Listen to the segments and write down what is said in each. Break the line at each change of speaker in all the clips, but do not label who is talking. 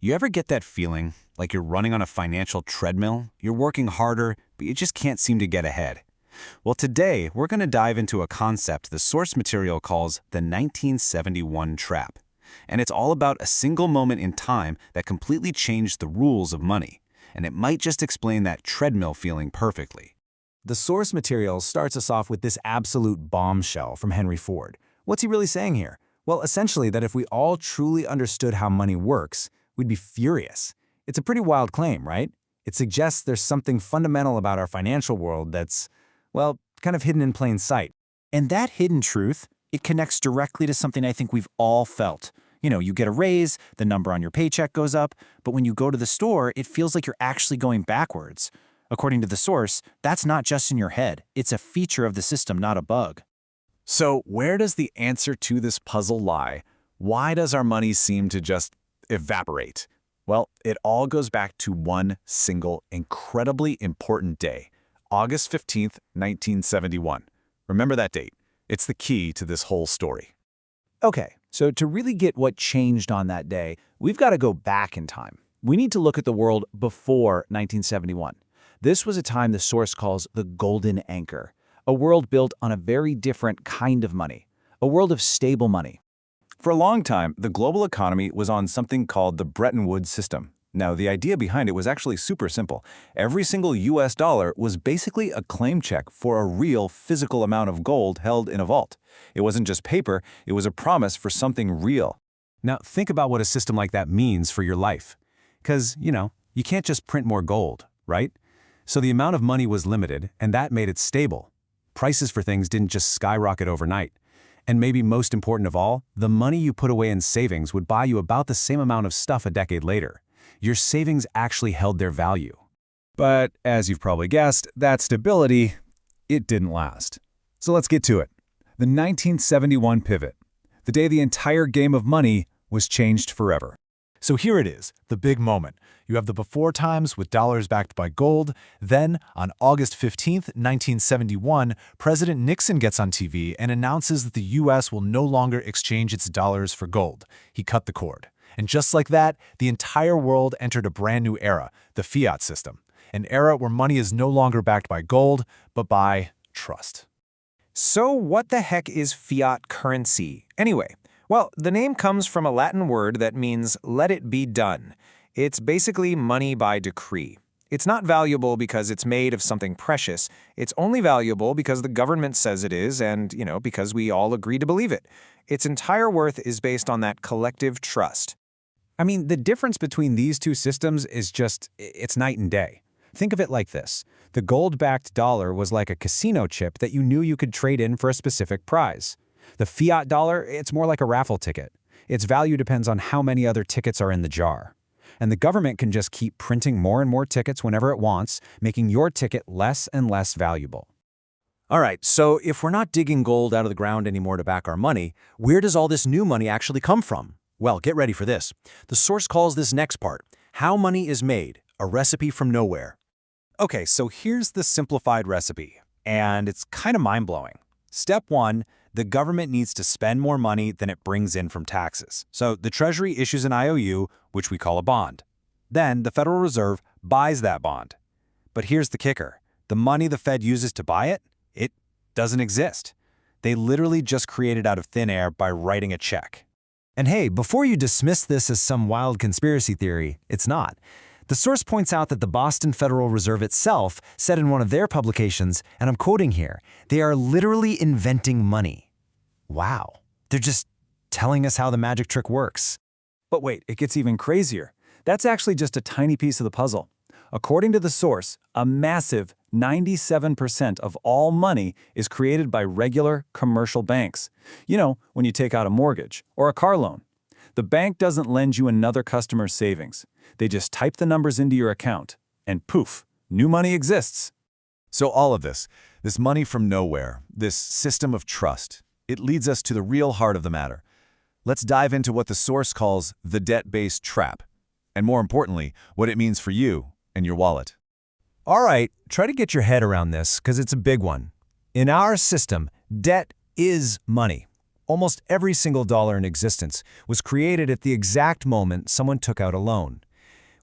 You ever get that feeling like you're running on a financial treadmill? You're working harder, but you just can't seem to get ahead. Well, today we're going to dive into a concept the source material calls the 1971 trap. And it's all about a single moment in time that completely changed the rules of money. And it might just explain that treadmill feeling perfectly.
The source material starts us off with this absolute bombshell from Henry Ford. What's he really saying here? Well, essentially that if we all truly understood how money works, we'd be furious. It's a pretty wild claim, right? It suggests there's something fundamental about our financial world that's, well, kind of hidden in plain sight.
And that hidden truth, it connects directly to something I think we've all felt. You get a raise, the number on your paycheck goes up, but when you go to the store, it feels like you're actually going backwards. According to the source, that's not just in your head. It's a feature of the system, not a bug.
So where does the answer to this puzzle lie? Why does our money seem to just evaporate? Well, it all goes back to one single, incredibly important day, August 15th, 1971. Remember that date. It's the key to this whole story.
Okay, so to really get what changed on that day, we've got to go back in time. We need to look at the world before 1971. This was a time the source calls the golden anchor, a world built on a very different kind of money, a world of stable money.
For a long time, the global economy was on something called the Bretton Woods system. Now, the idea behind it was actually super simple. Every single US dollar was basically a claim check for a real physical amount of gold held in a vault. It wasn't just paper, it was a promise for something real.
Now, think about what a system like that means for your life. Because, you can't just print more gold, right? So the amount of money was limited, and that made it stable. Prices for things didn't just skyrocket overnight. And maybe most important of all, the money you put away in savings would buy you about the same amount of stuff a decade later. Your savings actually held their value.
But as you've probably guessed, that stability, it didn't last. So let's get to it. The 1971 pivot. The day the entire game of money was changed forever. So here it is, the big moment. You have the before times with dollars backed by gold. Then, on August 15th, 1971, President Nixon gets on TV and announces that the U.S. will no longer exchange its dollars for gold. He cut the cord. And just like that, the entire world entered a brand new era, the Fiat system. An era where money is no longer backed by gold, but by trust.
So what the heck is fiat currency, anyway? Well, the name comes from a Latin word that means let it be done. It's basically money by decree. It's not valuable because it's made of something precious. It's only valuable because the government says it is and, because we all agree to believe it. Its entire worth is based on that collective trust.
I mean, the difference between these two systems is it's night and day. Think of it like this. The gold-backed dollar was like a casino chip that you knew you could trade in for a specific prize. The fiat dollar, it's more like a raffle ticket. Its value depends on how many other tickets are in the jar. And the government can just keep printing more and more tickets whenever it wants, making your ticket less and less valuable.
All right, so if we're not digging gold out of the ground anymore to back our money, where does all this new money actually come from? Well, get ready for this. The source calls this next part, how money is made, a recipe from nowhere.
Okay, so here's the simplified recipe, and it's kind of mind-blowing. Step 1, the government needs to spend more money than it brings in from taxes. So the Treasury issues an IOU, which we call a bond. Then the Federal Reserve buys that bond. But here's the kicker. The money the Fed uses to buy it, it doesn't exist. They literally just create it out of thin air by writing a check.
And hey, before you dismiss this as some wild conspiracy theory, it's not. The source points out that the Boston Federal Reserve itself said in one of their publications, and I'm quoting here, they are literally inventing money. Wow. They're just telling us how the magic trick works.
But wait, it gets even crazier. That's actually just a tiny piece of the puzzle. According to the source, a massive 97% of all money is created by regular commercial banks. When you take out a mortgage or a car loan. The bank doesn't lend you another customer's savings. They just type the numbers into your account, and poof, new money exists. So all of this money from nowhere, this system of trust, it leads us to the real heart of the matter. Let's dive into what the source calls the debt-based trap, and more importantly, what it means for you and your wallet.
All right, try to get your head around this because it's a big one. In our system, debt is money. Almost every single dollar in existence was created at the exact moment someone took out a loan.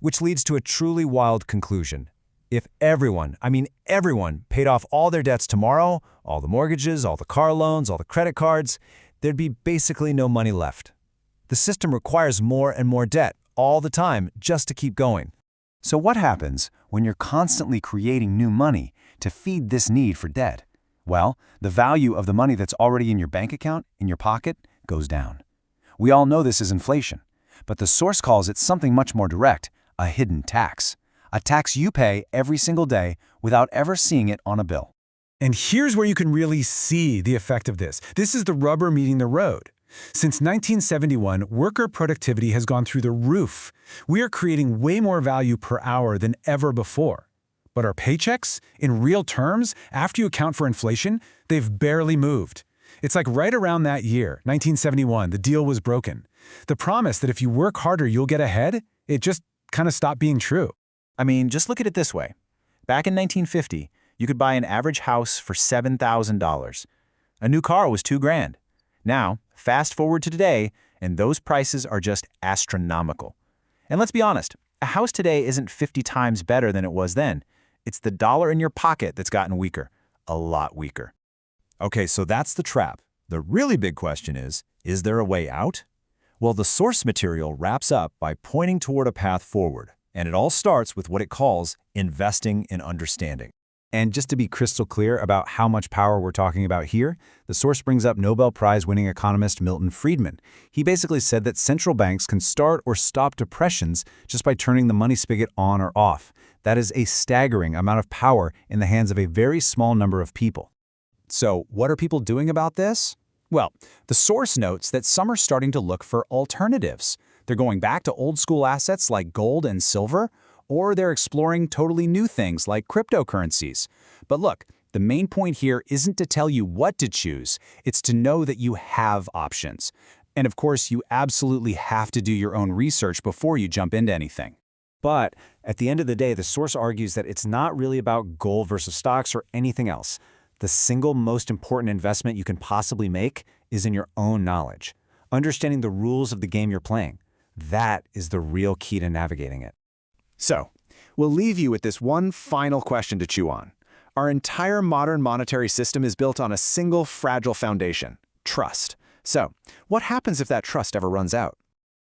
Which leads to a truly wild conclusion. If everyone, I mean everyone, paid off all their debts tomorrow, all the mortgages, all the car loans, all the credit cards, there'd be basically no money left. The system requires more and more debt all the time just to keep going.
So what happens when you're constantly creating new money to feed this need for debt? Well, the value of the money that's already in your bank account, in your pocket, goes down. We all know this is inflation, but the source calls it something much more direct, a hidden tax. A tax you pay every single day without ever seeing it on a bill.
And here's where you can really see the effect of this. This is the rubber meeting the road. Since 1971, worker productivity has gone through the roof. We are creating way more value per hour than ever before. But our paychecks, in real terms, after you account for inflation, they've barely moved. It's like right around that year, 1971, the deal was broken. The promise that if you work harder, you'll get ahead, it just kind of stopped being true.
I mean, just look at it this way. Back in 1950, you could buy an average house for $7,000. A new car was $2,000. Now, fast forward to today, and those prices are just astronomical. And let's be honest, a house today isn't 50 times better than it was then. It's the dollar in your pocket that's gotten weaker, a lot weaker.
Okay, so that's the trap. The really big question is there a way out? Well, the source material wraps up by pointing toward a path forward, and it all starts with what it calls investing in understanding.
And just to be crystal clear about how much power we're talking about here, the source brings up Nobel Prize-winning economist Milton Friedman. He basically said that central banks can start or stop depressions just by turning the money spigot on or off. That is a staggering amount of power in the hands of a very small number of people.
So, what are people doing about this? Well, the source notes that some are starting to look for alternatives. They're going back to old-school assets like gold and silver, or they're exploring totally new things like cryptocurrencies. But look, the main point here isn't to tell you what to choose, it's to know that you have options. And of course, you absolutely have to do your own research before you jump into anything.
But at the end of the day, the source argues that it's not really about gold versus stocks or anything else. The single most important investment you can possibly make is in your own knowledge. Understanding the rules of the game you're playing. That is the real key to navigating it.
So, we'll leave you with this one final question to chew on. Our entire modern monetary system is built on a single fragile foundation, trust. So, what happens if that trust ever runs out?